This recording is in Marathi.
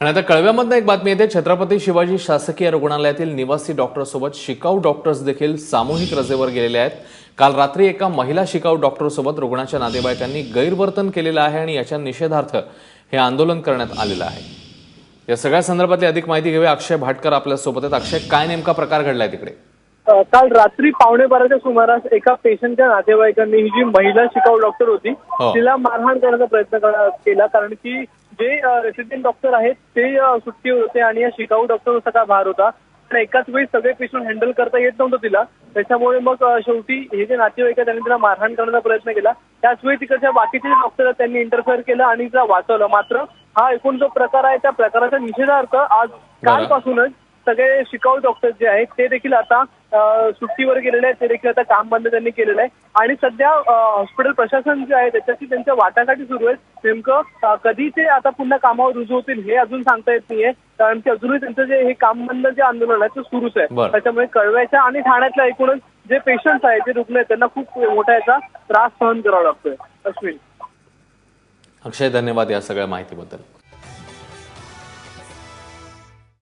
आणि आता कळव्यामधनं एक बातमी येते। छत्रपती शिवाजी शासकीय रुग्णालयातील निवासी डॉक्टरसोबत शिकाऊ डॉक्टर्स देखील सामूहिक रजेवर गेलेले आहेत। काल रात्री एका महिला शिकाऊ डॉक्टरसोबत रुग्णाच्या नातेवाईकांनी गैरवर्तन केलेलं आहे आणि याच्या निषेधार्थ हे आंदोलन करण्यात आलेलं आहे। या सगळ्या संदर्भातली अधिक माहिती घेऊया। अक्षय भाटकर आपल्या सोबत आहेत। अक्षय, काय नेमका प्रकार घडलाय तिकडे? काल रात्री 12:15च्या सुमारास एका पेशंटच्या नातेवाईकांनी ही जी महिला शिकाऊ डॉक्टर होती तिला मारहाण करण्याचा प्रयत्न केला, कारण की जे रेसिडेंट डॉक्टर आहेत ते सुट्टीवर होते आणि या शिकाऊ डॉक्टर सगळा भार होता। पण एकाच वेळी सगळे पेशंट हँडल करता येत नव्हतं तिला, त्याच्यामुळे मग शेवटी हे जे नातेवाईक आहेत त्यांनी तिला मारहाण करण्याचा प्रयत्न केला। त्याचवेळी तिकडच्या बाकीचे डॉक्टर त्यांनी इंटरफेअर केलं आणि तिला वाचवलं। मात्र हा एकूण जो प्रकार आहे त्या प्रकाराच्या निषेधार्थ आज कालपासूनच सगळे शिकाऊ डॉक्टर जे आहेत ते देखील आता सुट्टीवर गेलेले आहेत, ते देखील आता काम बंद त्यांनी केलेलं आहे। आणि सध्या हॉस्पिटल प्रशासन जे आहे त्याच्याशी त्यांच्या वाटाघाटी सुरू आहेत। नेमकं कधी ते आता पुन्हा कामावर रुजू होतील हे अजून सांगता येत नाहीये, कारण की अजूनही त्यांचं जे हे काम बंद जे आंदोलन आहे ते सुरूच आहे। त्याच्यामुळे कळव्याच्या आणि ठाण्यातल्या एकूणच जे पेशंट्स आहेत, जे रुग्ण आहेत, त्यांना खूप मोठा याचा त्रास सहन करावा लागतोय। अश्विन, अक्षय, धन्यवाद या सगळ्या माहितीबद्दल।